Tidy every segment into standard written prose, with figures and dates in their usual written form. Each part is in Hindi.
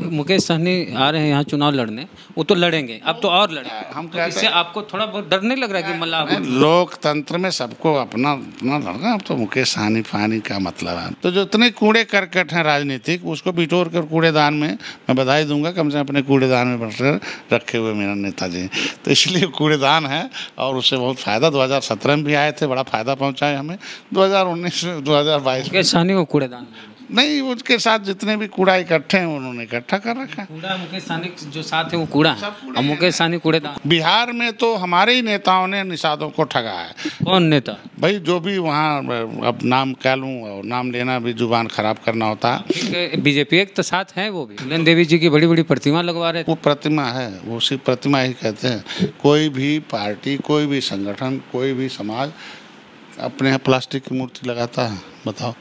मुकेश सहनी आ रहे हैं यहाँ चुनाव लड़ने, वो तो लड़ेंगे, अब तो और लड़ेंगे। हम तो कहते इससे आपको थोड़ा बहुत डर नहीं लग रहा है कि मतलब लोकतंत्र में सबको अपना अपना लड़ना। अब तो मुकेश सहनी फहानी का मतलब है, तो जो इतने कूड़े करकट हैं राजनीतिक, उसको बिटोर कर कूड़ेदान में मैं बधाई दूंगा, कम से कम अपने कूड़ेदान में रखे हुए मेरा नेताजी। तो इसलिए कूड़ेदान है और उससे बहुत फ़ायदा 2017 में भी आए थे, बड़ा फ़ायदा पहुँचाए हमें। 2019 2022 मुकेश सहनी को कूड़ेदान नहीं, उनके साथ जितने भी कूड़ा इकट्ठे हैं उन्होंने इकट्ठा कर रखा है। कूड़ा मुकेश सहनी जो साथ है वो कूड़ा है, और मुकेश सहनी कूड़ेदान। बिहार में तो हमारे ही नेताओं ने निषादों को ठगा है। कौन नेता? भाई जो भी वहाँ, अब नाम कह लूँ और नाम लेना भी जुबान खराब करना होता है। बीजेपी एक तो साथ है, वो भी फूलन देवी जी की बड़ी बड़ी प्रतिमा लगवा रहे थे। वो प्रतिमा है, वो सिर्फ प्रतिमा ही कहते हैं। कोई भी पार्टी, कोई भी संगठन, कोई भी समाज अपने यहाँ प्लास्टिक की मूर्ति लगाता है? बताओ।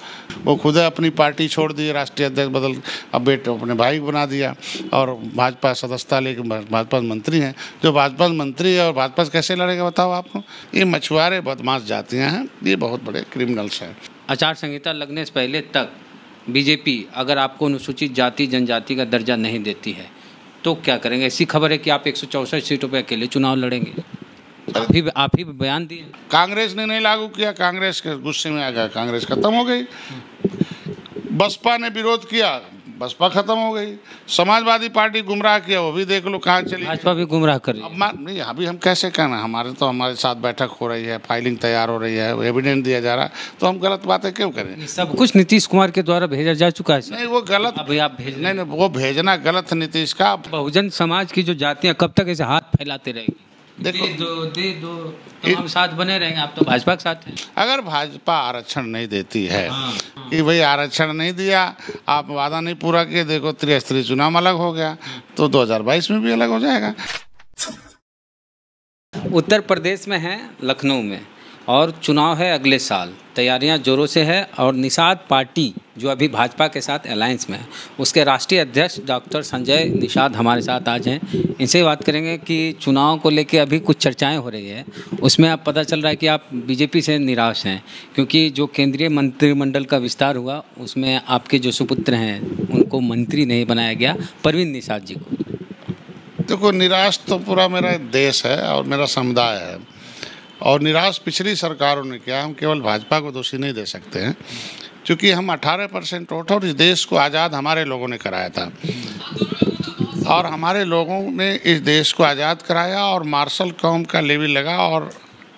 वो खुद अपनी पार्टी छोड़ दी, राष्ट्रीय अध्यक्ष बदल, अब बेटे अपने भाई बना दिया और भाजपा सदस्यता लेके भाजपा मंत्री हैं। जो भाजपा मंत्री है और भाजपा कैसे लड़ेगा बताओ आपको? ये मछुआरे बदमाश जातियाँ हैं, ये बहुत बड़े क्रिमिनल्स हैं। आचार संहिता लगने से पहले तक बीजेपी अगर आपको अनुसूचित जाति जनजाति का दर्जा नहीं देती है तो क्या करेंगे? ऐसी खबर है कि आप 164 सीटों पर अकेले चुनाव लड़ेंगे। आप ही बयान दिए। कांग्रेस ने नहीं लागू किया, कांग्रेस के गुस्से में आ गया, कांग्रेस खत्म हो गई। बसपा ने विरोध किया, बसपा खत्म हो गई। समाजवादी पार्टी गुमराह किया, वो भी देख लो कहाँ चली। भाजपा भी गुमराह कर रही है। अब नहीं, अभी हम कैसे कहना, हमारे साथ बैठक हो रही है, फाइलिंग तैयार हो रही है, एविडेंस दिया जा रहा है, तो हम गलत बातें क्यों करें? सब कुछ नीतीश कुमार के द्वारा भेजा जा चुका है। नहीं वो गलत, अभी आप भेज नहीं वो भेजना गलत नीतीश का। बहुजन समाज की जो जातियाँ कब तक ऐसे हाथ फैलाते रहेंगी? देखो दे दो तो हम साथ बने रहेंगे। आप तो भाजपा के साथ हैं। अगर भाजपा आरक्षण नहीं देती है कि भाई आरक्षण नहीं दिया, आप वादा नहीं पूरा किए, देखो त्रिस्तरीय चुनाव अलग हो गया, तो 2022 में भी अलग हो जाएगा। उत्तर प्रदेश में है, लखनऊ में, और चुनाव है अगले साल। तैयारियां जोरों से है और निषाद पार्टी जो अभी भाजपा के साथ अलायंस में है, उसके राष्ट्रीय अध्यक्ष डॉक्टर संजय निषाद हमारे साथ आज हैं। इनसे बात करेंगे कि चुनाव को लेके अभी कुछ चर्चाएं हो रही है, उसमें अब पता चल रहा है कि आप बीजेपी से निराश हैं क्योंकि जो केंद्रीय मंत्रिमंडल का विस्तार हुआ उसमें आपके जो सुपुत्र हैं उनको मंत्री नहीं बनाया गया, परवीन निषाद जी को। देखो, निराश तो पूरा मेरा देश है और मेरा समुदाय है, और निराश पिछली सरकारों ने किया। हम केवल भाजपा को दोषी नहीं दे सकते हैं क्योंकि हम 18% वोट और इस देश को आज़ाद हमारे लोगों ने कराया था, और हमारे लोगों ने इस देश को आज़ाद कराया और मार्शल कौम का लेवी लगा और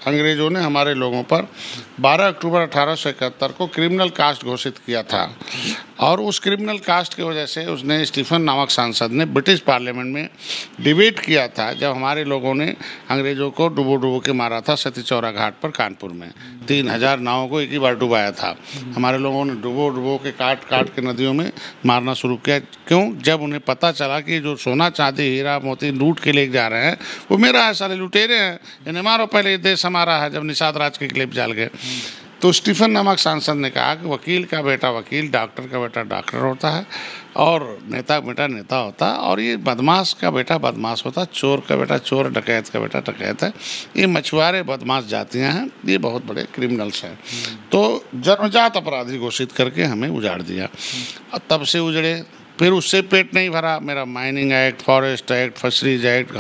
अंग्रेज़ों ने हमारे लोगों पर 12 अक्टूबर 1871 को क्रिमिनल कास्ट घोषित किया था। और उस क्रिमिनल कास्ट की वजह से उसने स्टीफन नामक सांसद ने ब्रिटिश पार्लियामेंट में डिबेट किया था जब हमारे लोगों ने अंग्रेज़ों को डुबो के मारा था सती चौरा घाट पर कानपुर में। 3000 नावों को एक ही बार डुबाया था। हमारे लोगों ने डुबो के काट के नदियों में मारना शुरू किया। क्यों? जब उन्हें पता चला कि जो सोना चांदी हीरा मोती लूट के ले जा रहे हैं वो मेरा है, सारे लुटेरे हैं, इन्हें मारो, पहले ये देश हमारा है। जब निषाद राज के क्लिप जल गए तो स्टीफन नामक सांसद ने कहा कि वकील का बेटा वकील, डॉक्टर का बेटा डॉक्टर होता है और नेता का बेटा नेता होता है, और ये बदमाश का बेटा बदमाश होता है, चोर का बेटा चोर, डकैत का बेटा डकैत है। ये मछुआरे बदमाश जातियाँ हैं, ये बहुत बड़े क्रिमिनल्स हैं। तो जन्मजात अपराधी घोषित करके हमें उजाड़ दिया, और तब से उजड़े। फिर उससे पेट नहीं भरा, मेरा mining act, forest act, fisheries act,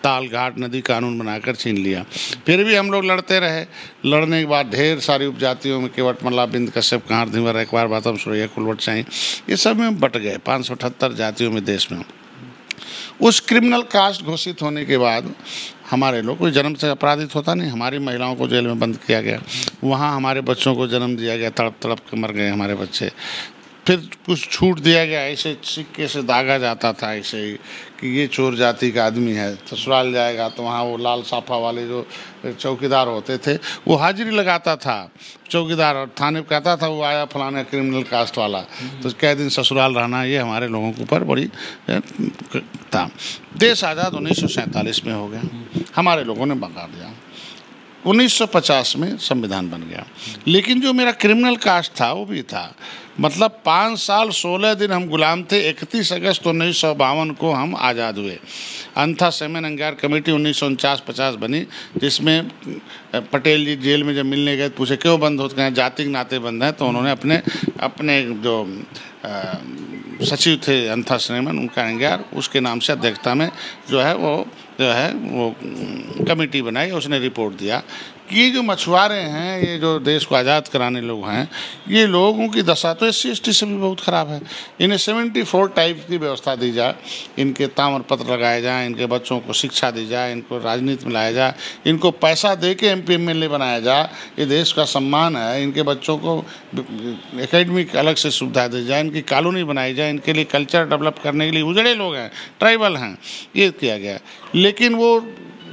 ताल घाट नदी कानून बनाकर छीन लिया। फिर भी हम लोग लड़ते रहे। लड़ने के बाद ढेर सारी उपजातियों में केवट, मल्ला, बिंद, कश्यप, कांर, धीवर, एकवार, बातम, सुरैया, कुलवट, शाही, ये सब में बट गए 578 जातियों में देश में। उस क्रिमिनल कास्ट घोषित होने के बाद हमारे लोग, कोई जन्म से अपराधित होता नहीं, हमारी महिलाओं को जेल में बंद किया गया, वहाँ हमारे बच्चों को जन्म दिया गया, तड़प तड़प के मर गए हमारे बच्चे। फिर कुछ छूट दिया गया, ऐसे सिक्के से दागा जाता था ऐसे ही कि ये चोर जाति का आदमी है, ससुराल जाएगा तो वहाँ वो लाल साफा वाले जो चौकीदार होते थे वो हाजिरी लगाता था, चौकीदार, और थाने पे कहता था वो आया फलाना क्रिमिनल कास्ट वाला, तो कई दिन ससुराल रहना। ये हमारे लोगों के ऊपर बड़ी था। देश आज़ाद 1947 में हो गया, हमारे लोगों ने बगा दिया। 1950 में संविधान बन गया, लेकिन जो मेरा क्रिमिनल कास्ट था वो भी था। मतलब 5 साल 16 दिन हम गुलाम थे। 31 अगस्त 1952 को हम आज़ाद हुए। अंथा सेमेन अंगार कमेटी 1949-50 बनी, जिसमें पटेल जी जेल में जब मिलने गए पूछे क्यों बंद होते हैं, जाति के नाते बंद हैं, तो उन्होंने अपने जो सचिव थे अंथा श्रीमन, उनका अंगार, उसके नाम से अध्यक्षता में जो है वो कमेटी बनाई, उसने रिपोर्ट दिया कि ये जो मछुआरे हैं, ये जो देश को आज़ाद कराने लोग हैं, ये लोगों की दशा तो SC ST से भी बहुत ख़राब है। इन्हें 74 टाइप की व्यवस्था दी जाए, इनके ताम्रपत्र लगाए जाएँ, इनके बच्चों को शिक्षा दी जाए, इनको राजनीति में लाया जाए, इनको पैसा दे के MP MLA बनाया जाए, ये देश का सम्मान है। इनके बच्चों को एकेडमिक अलग से सुविधा दी जाए, इनकी कॉलोनी बनाई जाए, इनके लिए कल्चर डेवलप करने के लिए उजड़े लोग हैं, ट्राइबल हैं, ये किया गया। लेकिन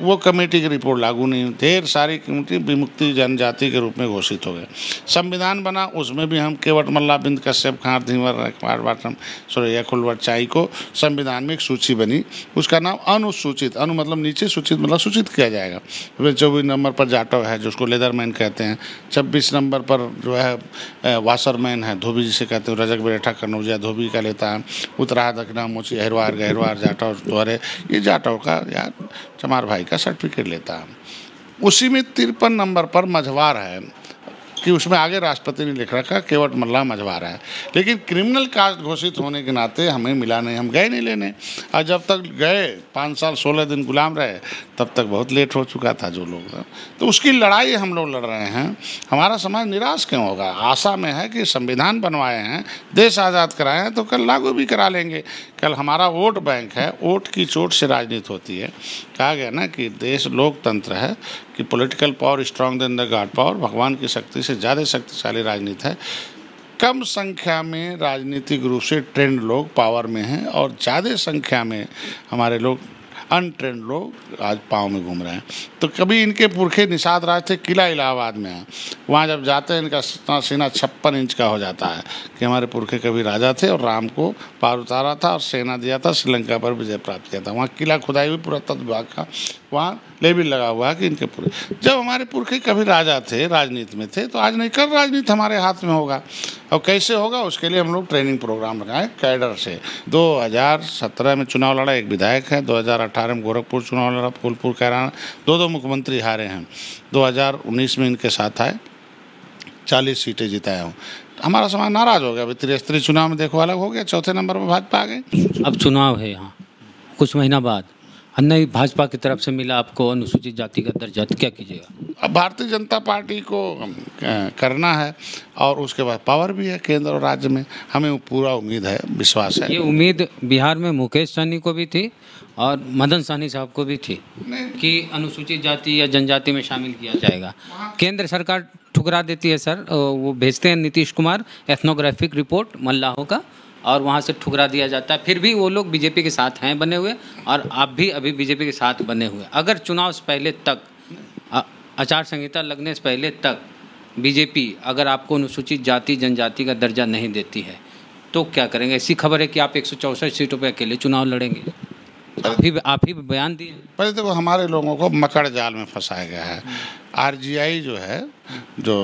वो कमेटी की रिपोर्ट लागू नहीं हुई। ढेर सारी कमेटी विमुक्ति जनजाति के रूप में घोषित हो गए। संविधान बना, उसमें भी हम केवट मल्ला, बिंद कश्यप, खार, धीवर, बाटम, सुरैया, खुलवट, चाई को संविधान में एक सूची बनी, उसका नाम अनुसूचित, अनु मतलब नीचे, सूचित मतलब सूचित किया जाएगा। 24 नंबर पर जाटव है, जिसको लेदरमैन कहते हैं। 26 नंबर पर जो है वासरमैन है, धोबी जिसे कहते हैं, रजक बेरेठा कनौजिया धोबी का लेता है। उत्तराह, दक्षिणा, मोची, अहिरवार, गहरवार, जाटव, द्वारे, ये जाटव का या चमार भाई का सर्टिफिकेट लेता है। उसी में 53 नंबर पर मझवार है, कि उसमें आगे राष्ट्रपति ने लिख रखा केवट मल्ला मझवार है, लेकिन क्रिमिनल कास्ट घोषित होने के नाते हमें मिला नहीं, हम गए नहीं लेने। और जब तक गए 5 साल 16 दिन गुलाम रहे, तब तक बहुत लेट हो चुका था जो लोग। तो उसकी लड़ाई हम लोग लड़ रहे हैं। हमारा समाज निराश क्यों होगा? आशा में है कि संविधान बनवाए हैं, देश आज़ाद कराए हैं, तो कल लागू भी करा लेंगे। कल हमारा वोट बैंक है, वोट की चोट से राजनीति होती है। कहा गया ना कि देश लोकतंत्र है, कि political power strong than the god power, भगवान की शक्ति से ज़्यादा शक्तिशाली राजनीति है। कम संख्या में राजनीतिक रूप से ट्रेंड लोग पावर में हैं, और ज़्यादा संख्या में हमारे लोग अनट्रेंड लोग आज पाँव में घूम रहे हैं। तो कभी इनके पुरखे निषाद राज थे, किला इलाहाबाद में है, वहाँ जब जाते हैं इनका सीना 56 इंच का हो जाता है कि हमारे पुरखे कभी राजा थे और राम को पार उतारा था और सेना दिया था, श्रीलंका पर विजय प्राप्त किया था। वहाँ किला खुदाई हुई पुरातत्व विभाग का, वहाँ लेबिल लगा हुआ है कि इनके पुरखे, जब हमारे पुरखे कभी राजा थे, राजनीति में थे, तो आज नहीं, कल राजनीति हमारे हाथ में होगा। और कैसे होगा, उसके लिए हम लोग ट्रेनिंग प्रोग्राम लगाए कैडर से। 2017 में चुनाव लड़ा, एक विधायक है। 2018 में गोरखपुर चुनाव लड़ा, फूलपुर, कैराना, 2 मंत्री हारे हैं। 2019 में इनके साथ आए, 40 सीटें जिताया हूँ। हमारा समाज नाराज हो गया। अभी त्रिस्तरीय चुनाव में देखो अलग हो गया, 4थे नंबर पर भाजपा आ गए। अब चुनाव है यहाँ कुछ महीना बाद, नहीं भाजपा की तरफ से मिला आपको अनुसूचित जाति का दर्जा, तो क्या कीजिएगा? अब भारतीय जनता पार्टी को करना है, और उसके बाद पावर भी है केंद्र और राज्य में। हमें पूरा उम्मीद है, विश्वास है। ये उम्मीद बिहार में मुकेश सहनी को भी थी और मदन सहनी साहब को भी थी कि अनुसूचित जाति या जनजाति में शामिल किया जाएगा। केंद्र सरकार ठुकरा देती है सर, वो भेजते हैं नीतीश कुमार एथनोग्राफिक रिपोर्ट मल्लाहों का, और वहाँ से ठुकरा दिया जाता है। फिर भी वो लोग बीजेपी के साथ हैं बने हुए, और आप भी अभी बीजेपी के साथ बने हुए। अगर चुनाव से पहले तक, आचार संहिता लगने से पहले तक बीजेपी अगर आपको अनुसूचित जाति जनजाति का दर्जा नहीं देती है, तो क्या करेंगे? ऐसी खबर है कि आप 164 सीटों पर अकेले चुनाव लड़ेंगे। आप ही बयान दिए। पहले देखो, हमारे लोगों को मकड़ जाल में फंसाया गया है। RGI जो है, जो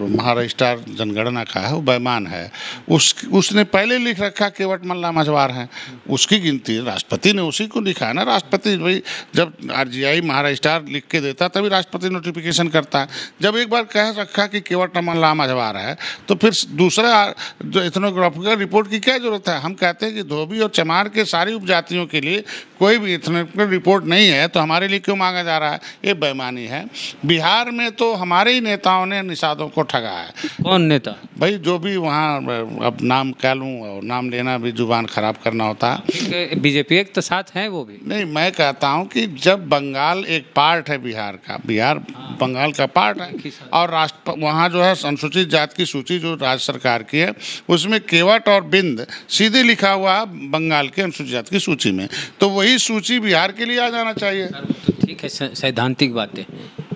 महाराष्ट्र जनगणना का है, वो बेईमान है। उसने पहले लिख रखा केवट मल्ला मझवार है, उसकी गिनती राष्ट्रपति ने उसी को लिखा है ना। राष्ट्रपति भाई जब RGI महाराष्ट्र लिख के देता तभी राष्ट्रपति नोटिफिकेशन करता है। जब एक बार कह रखा कि केवट मल्ला मझवार है, तो फिर दूसरा जो एथनोग्राफिकल रिपोर्ट की क्या जरूरत है? हम कहते हैं कि धोबी और चमार के सारी उपजातियों के लिए कोई भी एथनोग्राफिकल रिपोर्ट नहीं है, तो हमारे लिए क्यों मांगा जा रहा है? ये बेईमानी है। बिहार में तो हमारे ही नेताओं ने निषादों को ठगा है। कौन नेता? भाई जो भी वहाँ, अब नाम कह लूँ, और नाम लेना भी जुबान खराब करना होता है। बीजेपी एक तो साथ है, वो भी नहीं। मैं कहता हूँ कि जब बंगाल एक पार्ट है बिहार का, बिहार बंगाल का पार्ट है, और वहाँ जो है अनुसूचित जाति की सूची जो राज्य सरकार की है, उसमें केवट और बिंद सीधे लिखा हुआ बंगाल के अनुसूचित जाति की सूची में, तो वही सूची बिहार के लिए आ जाना चाहिए। तो ठीक है, सैद्धांतिक बातें,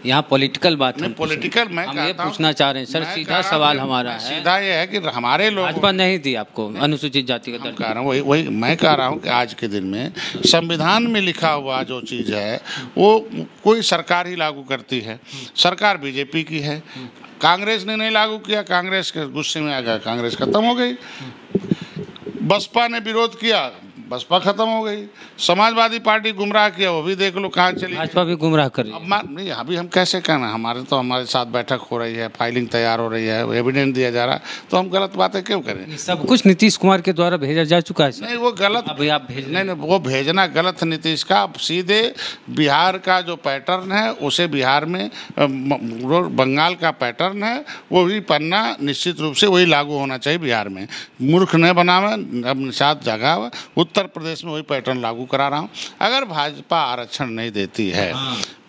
यहाँ पॉलिटिकल बात है। पॉलिटिकल मैं हम ये पूछना चाह रहे हैं सर, सीधा सवाल हमारा है, सीधा ये है कि हमारे लोग भाजपा नहीं दी आपको अनुसूचित जाति का दर्जा। वही मैं कह रहा हूँ कि आज के दिन में संविधान में लिखा हुआ जो चीज़ है, वो कोई सरकार ही लागू करती है। सरकार बीजेपी की है, कांग्रेस ने नहीं लागू किया, कांग्रेस के गुस्से में आ गया, कांग्रेस खत्म हो गई। बसपा ने विरोध किया, बसपा खत्म हो गई, समाजवादी पार्टी गुमराह किया, वो भी देख लो कहाँ चली। भाजपा भी गुमराह कर रही है। अब नहीं, अभी हम कैसे कहना, हमारे साथ बैठक हो रही है, फाइलिंग तैयार हो रही है, एविडेंस दिया जा रहा है, तो हम गलत बातें क्यों करें? सब कुछ नीतीश कुमार के द्वारा भेजा जा चुका है सर। नहीं वो गलत, अभी आप भेज नहीं वो भेजना गलत नीतीश का। सीधे बिहार का जो पैटर्न है उसे बिहार में बंगाल का पैटर्न है वही पन्ना निश्चित रूप से वही लागू होना चाहिए बिहार में। मूर्ख न बनावे, अब निषाद जगह हुआ। उत्तर प्रदेश में वही पैटर्न लागू करा रहा हूँ। अगर भाजपा आरक्षण नहीं देती है,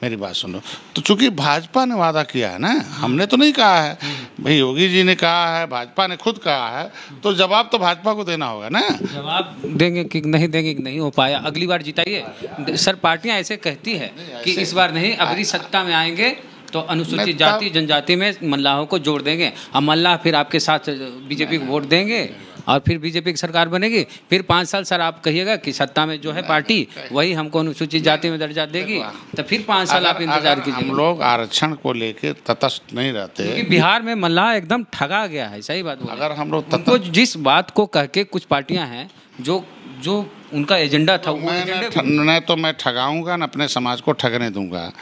मेरी बात सुनो, तो चूंकि भाजपा ने वादा किया है ना, हमने तो नहीं कहा है भाई, योगी जी ने कहा है, भाजपा ने खुद कहा है, तो जवाब तो भाजपा को देना होगा ना। जवाब देंगे कि नहीं देंगे कि नहीं हो पाया, अगली बार जिताइए सर। पार्टियां ऐसे कहती है कि इस बार नहीं, अगली सत्ता में आएंगे तो अनुसूचित जाति जनजाति में मल्लाहों को जोड़ देंगे। अब मल्लाह फिर आपके साथ बीजेपी को वोट देंगे और फिर बीजेपी की सरकार बनेगी। फिर 5 साल सर आप कहिएगा कि सत्ता में जो है पार्टी वही हमको अनुसूचित जाति में दर्जा देगी, तो फिर 5 साल आप इंतजार कीजिए। हम लोग आरक्षण को लेके तटस्थ नहीं रहते, क्योंकि बिहार में मल्लाह एकदम ठगा गया है। सही बात बोले। अगर हम लोग उनको जिस बात को कह के कुछ पार्टियां हैं जो उनका एजेंडा था, मैं ठगाऊंगा ना, अपने समाज को ठगने दूंगा।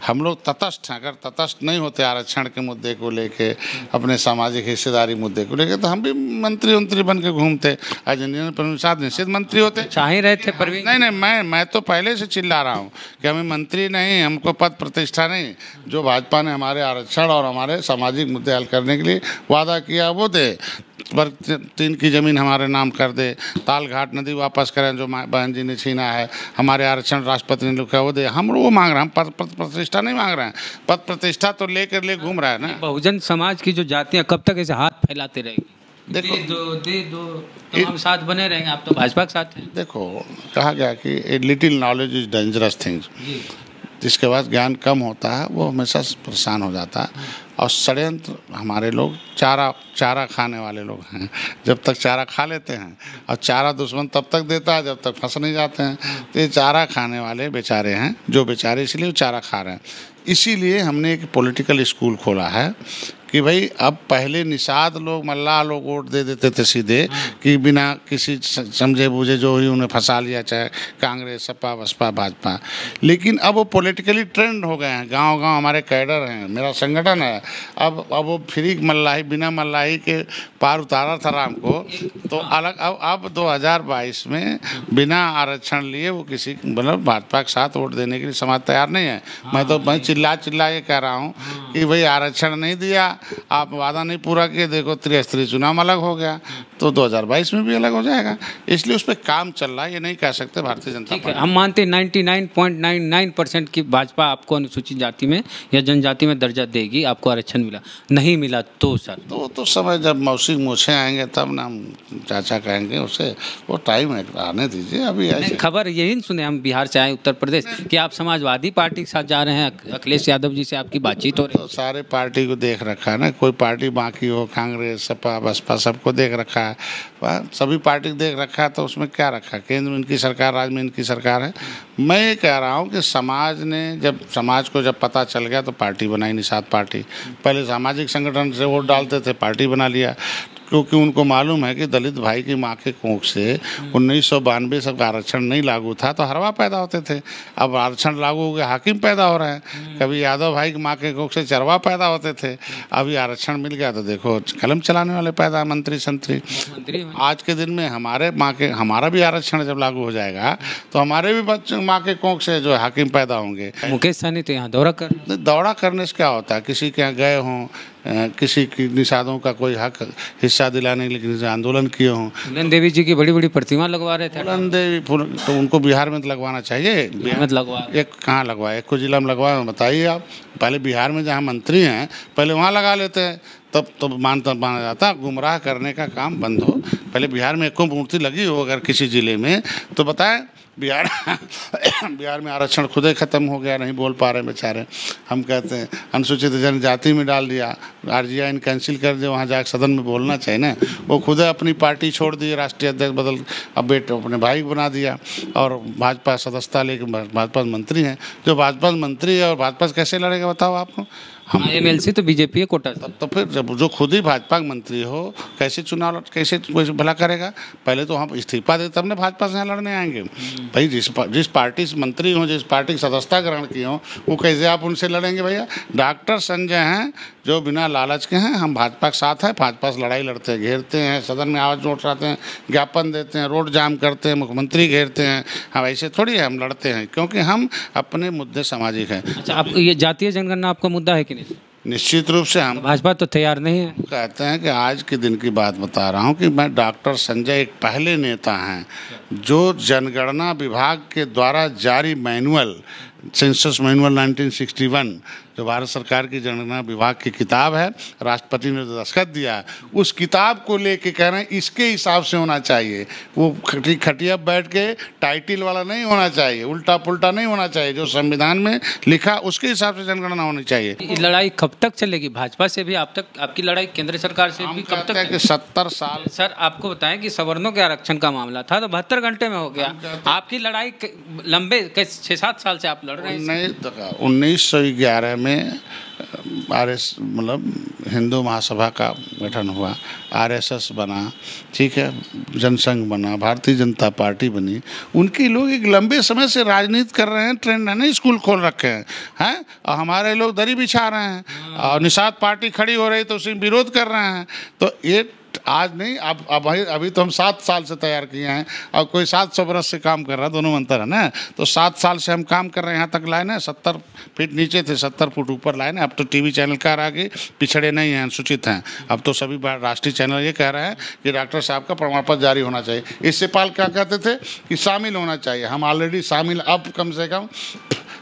हम लोग तटस्थ हैं। अगर तटस्थ नहीं होते आरक्षण के मुद्दे को लेके, अपने सामाजिक हिस्सेदारी मुद्दे को लेके, तो हम भी मंत्री बन के घूमते। अजेंडा पर साथ निश्चित मंत्री होते, चाह ही रहे थे परवीन। नहीं, मैं तो पहले से चिल्ला रहा हूँ कि हमें मंत्री नहीं, हमको पद प्रतिष्ठा नहीं। जो भाजपा ने हमारे आरक्षण और हमारे सामाजिक मुद्दे हल करने के लिए वादा किया वो दे। पर 3 की ज़मीन हमारे नाम कर दे, तालघाट नदी वापस करें जो बहन जी ने छीना है, हमारे आरक्षण राष्ट्रपति ने लिखा वो दे। हम वो मांग रहे हैं, पद प्रतिष्ठा नहीं मांग रहे हैं। पद प्रतिष्ठा तो लेकर घूम रहा है ना। बहुजन समाज की जो जातियां कब तक ऐसे हाथ फैलाते रहेंगी? देखो दे दो तो हम साथ बने रहेंगे। आप तो भाजपा के साथ हैं। देखो कहा गया कि a little knowledge is dangerous things. जिसके पास ज्ञान कम होता है वो हमेशा परेशान हो जाता है। और षड्यंत्र, हमारे लोग चारा खाने वाले लोग हैं। जब तक चारा खा लेते हैं, और चारा दुश्मन तब तक देता है जब तक फंस नहीं जाते हैं। तो ये चारा खाने वाले बेचारे हैं, जो बेचारे इसलिए वो चारा खा रहे हैं। इसीलिए हमने एक पॉलिटिकल स्कूल खोला है कि भाई अब पहले निषाद लोग, मल्लाह लोग वोट दे देते थे सीधे, कि बिना किसी समझे बूझे जो ही उन्हें फंसा लिया, चाहे कांग्रेस, सपा, बसपा, भाजपा। लेकिन अब वो पॉलिटिकली ट्रेंड हो गए हैं। गांव हमारे कैडर हैं, मेरा संगठन है। अब वो फ्री मल्लाही, बिना मल्लाही के पार उतारा था राम को, तो अलग अब 2022 में बिना आरक्षण लिए वो किसी मतलब भाजपा के साथ वोट देने के लिए समाज तैयार नहीं है। मैं चिल्ला के कह रहा हूँ कि भाई आरक्षण नहीं दिया, आप वादा नहीं पूरा किए, देखो त्रिस्तरीय चुनाव अलग हो गया, तो 2022 में भी अलग हो जाएगा। इसलिए उस पर काम चल रहा है, ये नहीं कह सकते भारतीय जनता पार्टी। हम मानते 99.99% की भाजपा आपको अनुसूचित जाति में या जनजाति में दर्जा देगी। आपको आरक्षण मिला, नहीं मिला तो सर तो समय जब मौसी मूछे आएंगे तब ना हम चाचा कहेंगे उसे, वो टाइम आने दीजिए। अभी ऐसे खबर यही सुने हम बिहार से आए, उत्तर प्रदेश, कि आप समाजवादी पार्टी के साथ जा रहे हैं। अखिलेश यादव जी से आपकी बातचीत हो रही है। तो सारे पार्टी को देख रखा है ना, कोई पार्टी बाकी हो, कांग्रेस, सपा, बसपा, सबको देख रखा है। सभी पार्टी को देख रखा है, तो उसमें क्या रखा? केंद्र में इनकी सरकार, राज्य में इनकी सरकार है। मैं ये कह रहा हूँ कि समाज को जब पता चल गया तो पार्टी बनाई, निषाद पार्टी। पहले सामाजिक संगठन से वोट डालते थे, पार्टी बना लिया, क्योंकि उनको मालूम है कि दलित भाई की माँ के कोख से 1992 सब आरक्षण नहीं लागू था, तो हरवा पैदा होते थे। अब आरक्षण लागू हो गया, हाकिम पैदा हो रहे हैं। कभी यादव भाई की माँ के कोख से चरवा पैदा होते थे, अभी आरक्षण मिल गया तो देखो कलम चलाने वाले पैदा, मंत्री संतरी। आज के दिन में हमारा भी आरक्षण जब लागू हो जाएगा तो हमारे भी बच्चे माँ के कोख से जो हाकिम पैदा होंगे। मुकेश सहनी तो यहाँ दौरा करने से क्या होता है? किसी के यहाँ गए हों, किसी की निषादों का कोई हक हिस्सा दिलाने के लिए आंदोलन किए हों। फूलन देवी जी की बड़ी बड़ी प्रतिमा लगवा रहे थे। फूलन देवी तो उनको बिहार में लगवाना चाहिए। एक कहाँ लगवाए? एक को जिला में लगवाए, बताइए आप। पहले बिहार में जहाँ मंत्री हैं पहले वहाँ लगा लेते हैं, तब तो माना जाता। गुमराह करने का काम बंद हो। पहले बिहार में एक मूर्ति लगी हो अगर किसी ज़िले में, तो बताएं बिहार में आरक्षण खुद ही ख़त्म हो गया, नहीं बोल पा रहे बेचारे। हम कहते हैं अनुसूचित जनजाति में डाल दिया, RGN कैंसिल कर दिया, वहाँ जाकर सदन में बोलना चाहिए ना। वो खुद अपनी पार्टी छोड़ दी, राष्ट्रीय अध्यक्ष बदल, अब बेटे अपने भाई बना दिया, और भाजपा सदस्यता लेकर भाजपा मंत्री हैं। जो भाजपा मंत्री है और भाजपा कैसे लड़ेगा बताओ आपको? हम MLC तो बीजेपी है कोटा से। तो फिर जब जो खुद ही भाजपा का मंत्री हो कैसे चुनाव कैसे भला करेगा? पहले तो हम इस्तीफा दे तब ने भाजपा से यहाँ लड़ने आएंगे। भाई जिस पार्टी से मंत्री हो, जिस पार्टी की सदस्यता ग्रहण की हो, वो कैसे आप उनसे लड़ेंगे? भैया डॉक्टर संजय हैं जो बिना लालच के हैं, हम भाजपा के साथ हैं, भाजपा से लड़ाई लड़ते हैं, घेरते हैं, सदन में आवाज़ उठाते हैं, ज्ञापन देते हैं, रोड जाम करते हैं, मुख्यमंत्री घेरते हैं। हम ऐसे थोड़ी है, हम लड़ते हैं क्योंकि हम अपने मुद्दे सामाजिक हैं। अच्छा, आप ये जातीय जनगणना आपका मुद्दा है कि नहीं? निश्चित रूप से हम भाजपा तो तैयार नहीं है। कहते हैं कि आज के दिन की बात बता रहा हूं कि मैं डॉक्टर संजय एक पहले नेता हैं जो जनगणना विभाग के द्वारा जारी मैनुअल, सेंसस मैनुअल 1961 जो भारत सरकार की जनगणना विभाग की किताब है, राष्ट्रपति ने दस्तखत दिया, उस किताब को लेके कह रहे हैं इसके हिसाब से होना चाहिए। वो खटिया बैठ के टाइटिल वाला नहीं होना चाहिए, उल्टा पुल्टा नहीं होना चाहिए, जो संविधान में लिखा उसके हिसाब से जनगणना होनी चाहिए। ये लड़ाई कब तक चलेगी? भाजपा से भी आप तक आपकी लड़ाई केंद्र सरकार से भी कब तक? कि 70 साल। सर आपको बताएं कि सवर्णों के आरक्षण का मामला था तो 72 घंटे में हो गया। आपकी लड़ाई लंबे 6-7 साल से आप लड़ रहे हैं। 1911 में RS मतलब हिंदू महासभा का गठन हुआ, RSS बना, ठीक है, जनसंघ बना, भारतीय जनता पार्टी बनी। उनके लोग एक लंबे समय से राजनीति कर रहे हैं, ट्रेंड है नहीं, स्कूल खोल रखे हैं और हमारे लोग दरी बिछा रहे हैं और निषाद पार्टी खड़ी हो रही तो उसी विरोध कर रहे हैं। तो ये आज नहीं, अब अभी तो हम 7 साल से तैयार किए हैं और कोई 700 बरस से काम कर रहा है, दोनों में अंतर है ना। तो 7 साल से हम काम कर रहे हैं, यहाँ तक लाए ना। 70 फीट नीचे थे, 70 फुट ऊपर लाए ना। अब तो टीवी चैनल कार आगे पिछड़े नहीं हैं, अनुसूचित हैं। अब तो सभी राष्ट्रीय चैनल ये कह रहे हैं कि डॉक्टर साहब का प्रमाण पत्र जारी होना चाहिए। इससे पाल क्या कहते थे कि शामिल होना चाहिए, हम ऑलरेडी शामिल। अब कम से कम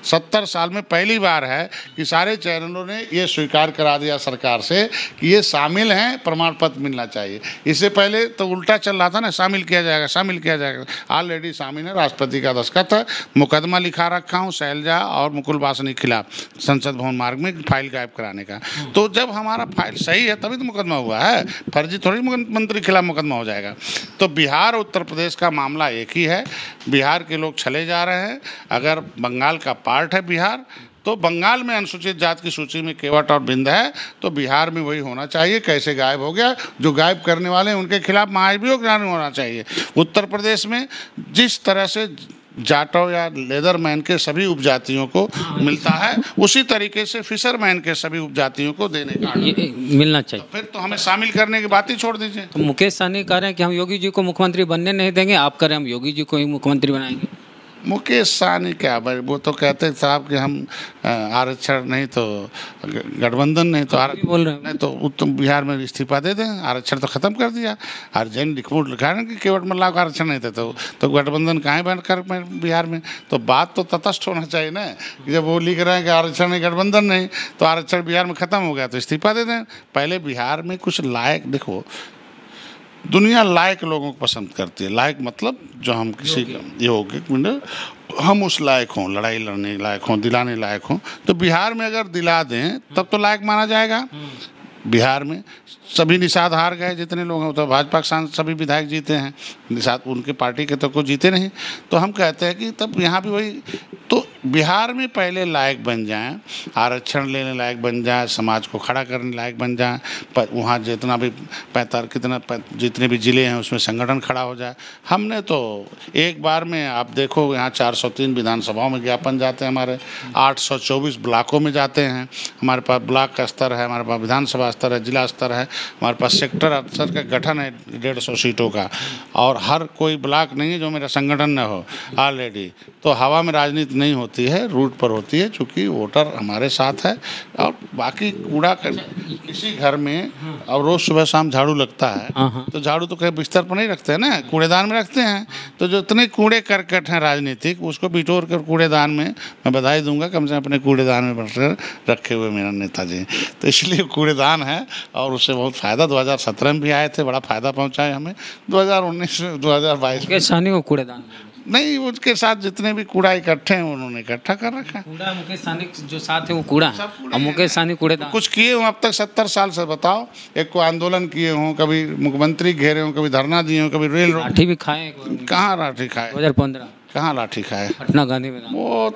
70 साल में पहली बार है कि सारे चैनलों ने ये स्वीकार करा दिया सरकार से कि ये शामिल हैं, प्रमाण पत्र मिलना चाहिए। इससे पहले तो उल्टा चल रहा था ना, शामिल किया जाएगा, शामिल किया जाएगा। ऑलरेडी शामिल है, राष्ट्रपति का दस्तखत है, मुकदमा लिखा रखा हूँ शैलजा और मुकुल वासनिक के खिलाफ संसद भवन मार्ग में फाइल गायब कराने का। तो जब हमारा फाइल सही है तभी तो मुकदमा हुआ है, फर्जी थोड़ी मंत्री के खिलाफ मुकदमा हो जाएगा। तो बिहार उत्तर प्रदेश का मामला एक ही है, बिहार के लोग चले जा रहे हैं। अगर बंगाल का पार्ट है बिहार, तो बंगाल में अनुसूचित जाति की सूची में केवट और बिंद है, तो बिहार में वही होना चाहिए। कैसे गायब हो गया? जो गायब करने वाले हैं उनके खिलाफ महाभियोग होना चाहिए। उत्तर प्रदेश में जिस तरह से जाटव या लेदरमैन के सभी उपजातियों को मिलता है, उसी तरीके से फिशरमैन के सभी उपजातियों को देने का मिलना चाहिए। तो फिर तो हमें शामिल करने की बात ही छोड़ दीजिए। तो मुकेश सहनी कह रहे हैं कि हम योगी जी को मुख्यमंत्री बनने नहीं देंगे, आप कह रहे हैं हम योगी जी को ही मुख्यमंत्री बनाएंगे। मुकेश सहनी क्या भाई, वो तो कहते साहब कि हम आरक्षण नहीं तो गठबंधन नहीं तो बोल रहे हैं, नहीं तो उत्तम बिहार में इस्तीफा दे दें, आरक्षण तो ख़त्म कर दिया। और जैन रिपोर्ट लिखा है कि केवट मल्लाह का आरक्षण नहीं था तो गठबंधन कहाँ बन कर बिहार में? तो बात तो तटस्थ होना चाहिए ना, कि जब वो लिख रहे हैं कि आरक्षण नहीं गठबंधन नहीं, तो आरक्षण बिहार में ख़त्म हो गया तो इस्तीफा दे दें। पहले बिहार में कुछ लायक, देखो दुनिया लायक लोगों को पसंद करती है। लायक मतलब जो हम किसी योग्य, हम उस लायक हों, लड़ाई लड़ने लायक हों, दिलाने लायक हों। तो बिहार में अगर दिला दें तब तो लायक माना जाएगा। बिहार में सभी निषाद हार गए, जितने लोग हैं तो भाजपा के सांसद सभी विधायक जीते हैं, निषाद उनके पार्टी के तो कोई जीते नहीं। तो हम कहते हैं कि तब यहाँ भी वही, तो बिहार में पहले लायक बन जाएं, आरक्षण लेने लायक बन जाए, समाज को खड़ा करने लायक बन जाए, पर वहाँ जितना भी जितने भी ज़िले हैं उसमें संगठन खड़ा हो जाए। हमने तो एक बार में, आप देखो यहाँ 403 विधानसभाओं में ज्ञापन जाते हैं हमारे, 824 ब्लॉकों में जाते हैं हमारे पास, ब्लॉक का स्तर है हमारे पास, विधानसभा स्तर है, जिला स्तर है हमारे पास, सेक्टर स्तर का गठन है 150 सीटों का, और हर कोई ब्लॉक नहीं है जो मेरा संगठन न हो ऑलरेडी। तो हवा में राजनीति नहीं होती है, रूट पर होती है, चूँकि वोटर हमारे साथ है। और बाकी कूड़ा किसी घर में और रोज़ सुबह शाम झाड़ू लगता है, तो झाड़ू तो कहीं बिस्तर पर नहीं रखते हैं ना, कूड़ेदान में रखते हैं। तो जो इतने कूड़े करकट हैं राजनीतिक, उसको बिटोर कर कूड़ेदान में, मैं बधाई दूंगा कम से कम अपने कूड़ेदान में रखे हुए मेरा नेताजी। तो इसलिए कूड़ेदान है और उससे बहुत फ़ायदा 2017 में भी आए थे, बड़ा फ़ायदा पहुँचाए हमें। 2019 में 2022 मुकेश सहनी को कूड़ेदान नहीं, उसके साथ जितने भी कूड़ा इकट्ठे हैं उन्होंने इकट्ठा कर रखा है। कूड़ा मुकेश सहनी जो साथ है वो कूड़ा है, और मुकेश सहनी कूड़ेदान। कुछ किए हों अब तक 70 साल से, बताओ, एक को आंदोलन किए हों, कभी मुख्यमंत्री घेरे हों, कभी धरना दिए हों, कभी रेल लाठी भी खाए, कहाँ लाठी खाए? 2015 कहाँ लाठी खाए? पटना गांधी में वो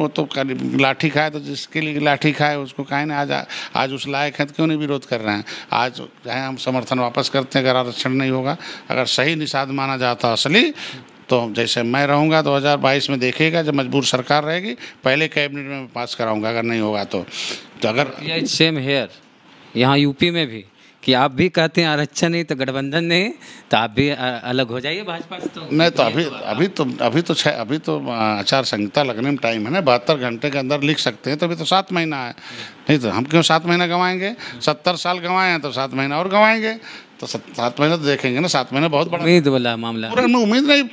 तो लाठी खाए, तो जिसके लिए लाठी खाए उसको काहे ना आज उस लायक है तो क्यों नहीं विरोध कर रहे हैं? आज चाहे हम समर्थन वापस करते हैं अगर आरक्षण नहीं होगा। अगर सही निषाद माना जाता असली, तो जैसे मैं रहूँगा 2022 में देखिएगा, जब मजबूर सरकार रहेगी पहले कैबिनेट में पास कराऊँगा, अगर नहीं होगा तो अगर सेम हेयर यहाँ यूपी में भी कि आप भी कहते हैं आरक्षण नहीं तो गठबंधन नहीं, तो आप भी अलग हो जाइए भाजपा से। तो नहीं, तो अभी तो आचार संहिता लगने में टाइम है ना, 72 घंटे के अंदर लिख सकते हैं, तो अभी तो 7 महीना है। नहीं तो हम क्यों 7 महीना गंवाएंगे? 70 साल गंवाए हैं तो 7 महीना और गंवाएंगे, तो 7 महीने तो देखेंगे ना। 7 महीने बहुत बड़ा उम्मीद वाला मामला, पूरा उम्मीद नहीं,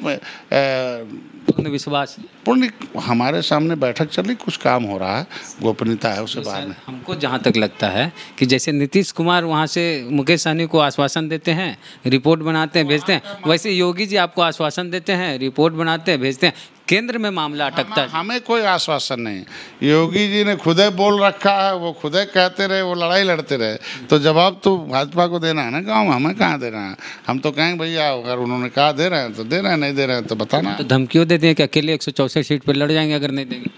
पूर्ण विश्वास, पूर्ण हमारे सामने बैठक चल रही, कुछ काम हो रहा है, गोपनीयता है उसके बारे में। हमको जहाँ तक लगता है कि जैसे नीतीश कुमार वहाँ से मुकेश सहनी को आश्वासन देते हैं, रिपोर्ट बनाते हैं, भेजते हैं, वैसे योगी जी आपको आश्वासन देते हैं, रिपोर्ट बनाते हैं, भेजते हैं, केंद्र में मामला अटकता है। हमें कोई आश्वासन नहीं, योगी जी ने खुदे बोल रखा है, वो खुदे कहते रहे, वो लड़ाई लड़ते रहे, तो जवाब तो भाजपा को देना है ना, गाँव हमें कहाँ देना है? हम तो कहेंगे भैया अगर उन्होंने कहा दे रहे हैं तो दे रहे हैं, नहीं दे रहे हैं तो बताना। तो धमकियों देते हैं कि अकेले 164 सीट पर लड़ जाएंगे अगर नहीं देंगे?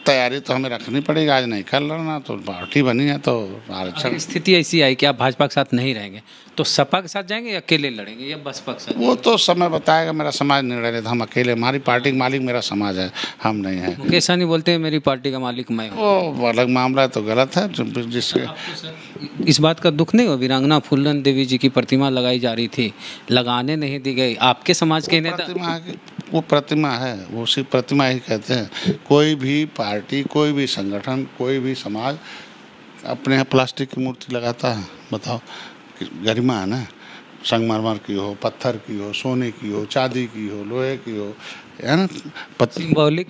तैयारी तो हमें रखनी पड़ेगी, आज नहीं कल लड़ना, तो पार्टी बनी है तो आरक्षण। स्थिति ऐसी आई कि आप भाजपा के साथ नहीं रहेंगे तो सपा के साथ जाएंगे या अकेले लड़ेंगे या बसपा के साथ? वो तो समय बताएगा, मेरा समाज निर्णय लेता, हम अकेले, हमारी पार्टी का मालिक मेरा समाज है, हम नहीं है। मुकेश सहनी बोलते हैं मेरी पार्टी का मालिक मैं हूँ, वो अलग मामला है, तो गलत है। जिसके इस बात का दुख नहीं हो, वीरांगना फूलन देवी जी की प्रतिमा लगाई जा रही थी, लगाने नहीं दी गई, आपके समाज के नेता? वो प्रतिमा है, वो सिर्फ प्रतिमा ही कहते हैं। कोई भी पार्टी, कोई भी संगठन, कोई भी समाज अपने यहाँ प्लास्टिक की मूर्ति लगाता है? बताओ, गरिमा है ना, संगमरमर की हो, पत्थर की हो, सोने की हो, चांदी की हो, लोहे की हो, है ना। सिंबॉलिक,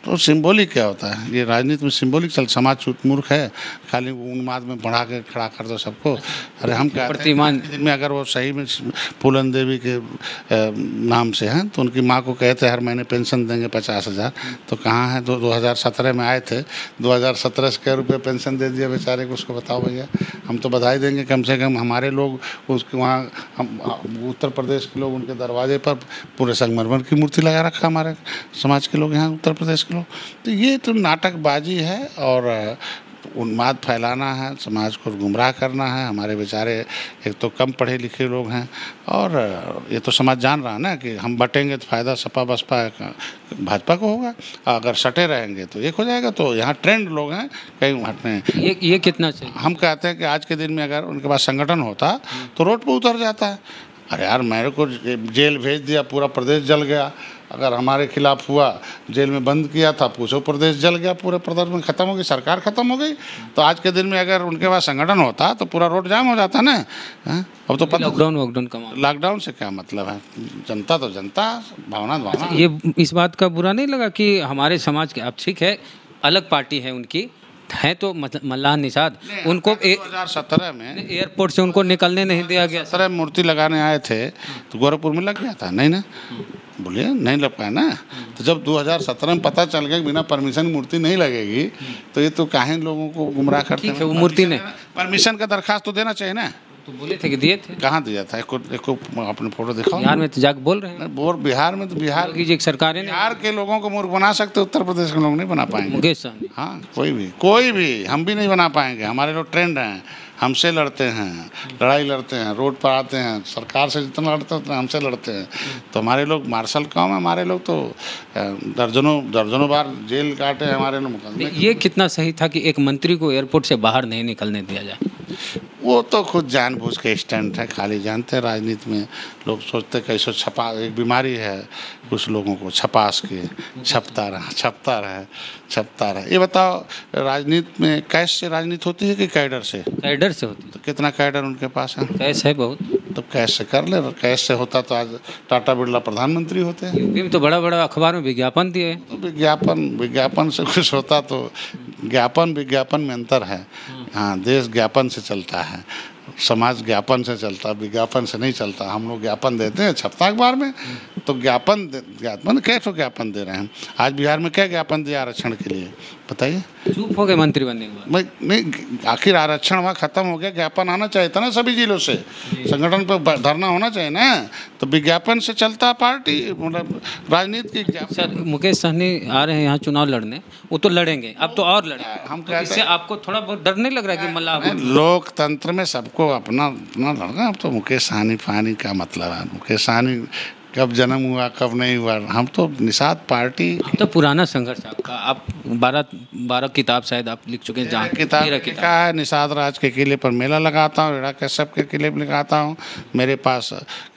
तो सिंबॉलिक क्या होता है? ये राजनीति में सिंबॉलिक चल, समाज मूर्ख है, खाली उन्माद में बढ़ा के खड़ा कर दो सबको। अरे हम क्या प्रतिमान दिन में अगर वो सही में फूलन देवी के नाम से हैं तो उनकी माँ को कहते हर महीने पेंशन देंगे 50,000, तो कहाँ है? 2017 में आए थे, 2017 से क्या रुपये पेंशन दे दिया बेचारे को, उसको बताओ भैया। हम तो बधाई देंगे, कम से कम हमारे लोग उसके वहाँ, हम उत्तर प्रदेश के लोग उनके दरवाजे पर पूरे संगमरमर की मूर्ति लगा रखा, हमारे समाज के लोग यहाँ, उत्तर प्रदेश के लोग। तो ये तो नाटकबाजी है और उन्माद फैलाना है, समाज को गुमराह करना है। हमारे बेचारे एक तो कम पढ़े लिखे लोग हैं और ये तो समाज जान रहा है ना कि हम बटेंगे तो फ़ायदा सपा बसपा भाजपा को होगा, अगर सटे रहेंगे तो एक हो जाएगा। तो यहाँ ट्रेंड लोग हैं, कहीं हटने। ये कितना चाहिए? हम कहते हैं कि आज के दिन में अगर उनके पास संगठन होता तो रोड पर उतर जाता है। अरे यार, मेरे को जेल भेज दिया, पूरा प्रदेश जल गया। अगर हमारे खिलाफ हुआ, जेल में बंद किया था, पूछो प्रदेश जल गया, पूरे प्रदेश में ख़त्म हो गई, सरकार ख़त्म हो गई। तो आज के दिन में अगर उनके पास संगठन होता तो पूरा रोड जाम हो जाता ना। अब तो लॉकडाउन का लॉकडाउन से क्या मतलब है? जनता तो जनता, भावना भावना। ये इस बात का बुरा नहीं लगा कि हमारे समाज के, अब ठीक है अलग पार्टी है उनकी है, तो मल्लाह निषाद उनको 2017 में एयरपोर्ट से उनको निकलने नहीं दिया गया। 17 मूर्ति लगाने आए थे तो गोरखपुर में लग गया था, नहीं ना? बोलिए नहीं लग पाया ना। तो जब 2017 में पता चल गया कि बिना परमिशन मूर्ति नहीं लगेगी, तो ये तो काहे लोगों को गुमराह करते हैं। वो मूर्ति ने परमिशन का दरखास्त तो देना चाहिए ना। तो बोले थे कि दिए थे, कहाँ दिया था? एक अपने फोटो दिखाओ। बिहार में तो जाके बोल रहे हैं। बिहार में तो बिहार की सरकार है, बिहार के लोगों को मूर्ख बना सकते, उत्तर प्रदेश के लोग नहीं बना पाएंगे। मुकेश सहनी, हाँ, कोई भी हम भी नहीं बना पाएंगे। हमारे लोग ट्रेंड हैं, हमसे लड़ते हैं, लड़ाई लड़ते हैं, रोड पर आते हैं, सरकार से जितना लड़ते हैं उतना हमसे लड़ते हैं। तो हमारे लोग मार्शल कौम है, हमारे लोग तो दर्जनों बार जेल काटे हैं हमारे लोग। ये कितना सही था कि एक मंत्री को एयरपोर्ट से बाहर नहीं निकलने दिया जाए? वो तो खुद जानबूझ के स्टंट है, खाली जानते हैं राजनीति में लोग सोचते कैसे छपा, एक बीमारी है कुछ लोगों को, छपास की, छपता रहा। ये बताओ, राजनीति में कैश से राजनीति होती है कि कैडर से? कैडर से होती है। तो कितना कैडर उनके पास है? कैश है बहुत, तो कैश से कर ले। कैश से होता तो आज टाटा बिरला प्रधानमंत्री होते हैं। यूपी में तो बड़ा बड़ा अखबार में विज्ञापन दिए। तो विज्ञापन से कुछ होता तो विज्ञापन में अंतर है। हाँ, देश ज्ञापन से चलता है, समाज ज्ञापन से चलता, विज्ञापन से नहीं चलता। हम लोग ज्ञापन देते हैं, छपता अखबार में, तो ज्ञापन कैसे ज्ञापन दे रहे हैं? आज बिहार में क्या ज्ञापन दिया आरक्षण के लिए बताइए? चुप हो गए मंत्री बनने के बाद। नहीं, आखिर आरक्षण वहाँ खत्म हो गया, ज्ञापन आना चाहिए था ना सभी जिलों से, संगठन पर धरना होना चाहिए ना, तो विज्ञापन से चलता पार्टी, मतलब राजनीति की। सर मुकेश सहनी आ रहे हैं यहाँ चुनाव लड़ने, वो तो लड़ेंगे, अब तो और लड़ेंगे, हम तो इससे आपको थोड़ा बहुत डर नहीं लग रहा है कि मल्लाह लोकतंत्र में सबको अपना अपना लड़ना। अब तो मुकेश सहनी फानी का मतलब है, मुकेश सहनी कब जन्म हुआ कब नहीं हुआ, हम तो निषाद पार्टी। तो पुराना संघर्ष आपका, आप 12 किताब शायद आप लिख चुके हैं, जहाँ किताब लिखा है, निषाद राज के किले पर मेला लगाता हूँ, रेड़ा कश्यप के किले पर लगाता हूँ, मेरे पास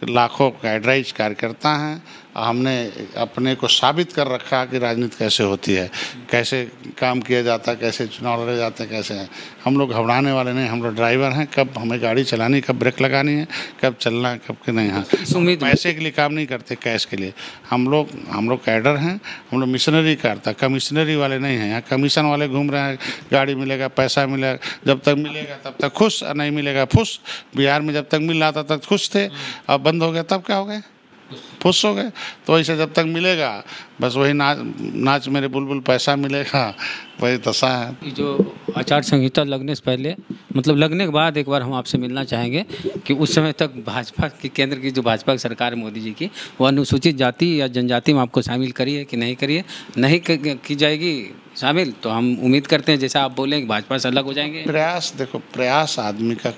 लाखों कैडराइज कार्यकर्ता हैं। हमने अपने को साबित कर रखा कि राजनीति कैसे होती है, कैसे काम किया जाता है, कैसे चुनाव लड़े जाते हैं, कैसे हैं। हम लोग घबराने वाले नहीं, हम लोग ड्राइवर हैं, कब हमें गाड़ी चलानी, कब ब्रेक लगानी है, कब चलना है, कब के नहीं है। उम्मीद पैसे के लिए काम नहीं करते, कैश के लिए। हम लोग कैडर हैं, हम लोग मिशनरी करता, कमिश्नरी वाले नहीं हैं। यहाँ कमीशन वाले घूम रहे हैं, गाड़ी मिलेगा, पैसा मिलेगा, जब तक मिलेगा तब तक खुश, और नहीं मिलेगा फुस। बिहार में जब तक मिल रहा था तब खुश थे, अब बंद हो गया तब क्या हो गए, फुस हो गए। तो ऐसे जब तक मिलेगा बस वही नाच मेरे बुलबुल, पैसा मिलेगा, वही दशा है। जो आचार संहिता लगने से पहले, मतलब लगने के बाद एक बार हम आपसे मिलना चाहेंगे कि उस समय तक भाजपा की, केंद्र की जो भाजपा की सरकार है मोदी जी की, वो अनुसूचित जाति या जनजाति में आपको शामिल करी है कि नहीं करी है? नहीं की जाएगी शामिल तो हम उम्मीद करते हैं जैसा आप बोलें कि भाजपा से अलग हो जाएंगे। प्रयास, देखो प्रयास आदमी का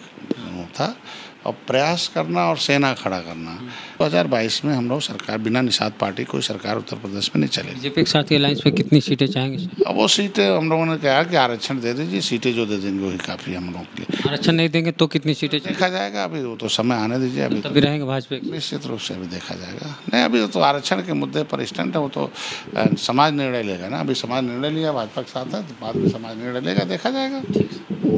था, और प्रयास करना और सेना खड़ा करना। 2022 में हम लोग सरकार, बिना निषाद पार्टी कोई सरकार उत्तर प्रदेश में नहीं चलेगी। बीजेपी के साथ अलायंस में कितनी सीटें चाहेंगे? अब वो सीटें हम लोगों ने कहा कि आरक्षण दे दीजिए, सीटें जो दे देंगे वही काफ़ी हम लोगों के लिए। आरक्षण नहीं देंगे तो कितनी सीटें देखा जाएगा, अभी वो तो समय आने दीजिए, अभी तभी रहेंगे भाजपा। निश्चित रूप से अभी देखा जाएगा। नहीं, अभी तो आरक्षण के मुद्दे पर स्टैंड है, वो तो समाज निर्णय लेगा ना। अभी समाज निर्णय लिया, भाजपा के साथ है, तो बाद में समाज निर्णय लेगा, देखा जाएगा।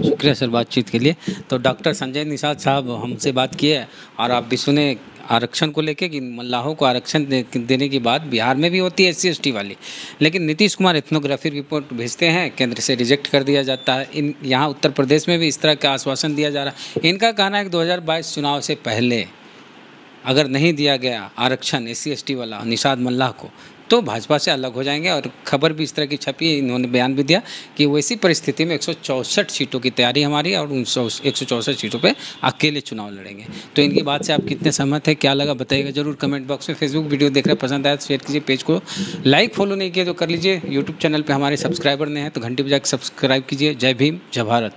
शुक्रिया सर बातचीत के लिए। तो डॉक्टर संजय निषाद साहब हमसे बात किए, और आप भी सुने आरक्षण को लेके कि मल्लाहों को आरक्षण देने की बात बिहार में भी होती है SC/ST वाली, लेकिन नीतीश कुमार एथनोग्राफी रिपोर्ट भेजते हैं, केंद्र से रिजेक्ट कर दिया जाता है। यहाँ उत्तर प्रदेश में भी इस तरह का आश्वासन दिया जा रहा है। इनका कहना है कि 2022 चुनाव से पहले अगर नहीं दिया गया आरक्षण SC/ST वाला निषाद मल्लाह को, तो भाजपा से अलग हो जाएंगे। और खबर भी इस तरह की छपी है, इन्होंने बयान भी दिया कि वैसी परिस्थिति में 164 सीटों की तैयारी हमारी, और उन 164 सीटों पे अकेले चुनाव लड़ेंगे। तो इनकी बात से आप कितने सहमत हैं, क्या लगा बताइएगा जरूर कमेंट बॉक्स में। फेसबुक वीडियो देख रहे पसंद आया तो शेयर कीजिए, पेज को लाइक फॉलो नहीं किया तो कर लीजिए, यूट्यूब चैनल पर हमारे सब्सक्राइबर नहीं है तो घंटी बजा के सब्सक्राइब कीजिए। जय भीम, जय भारत।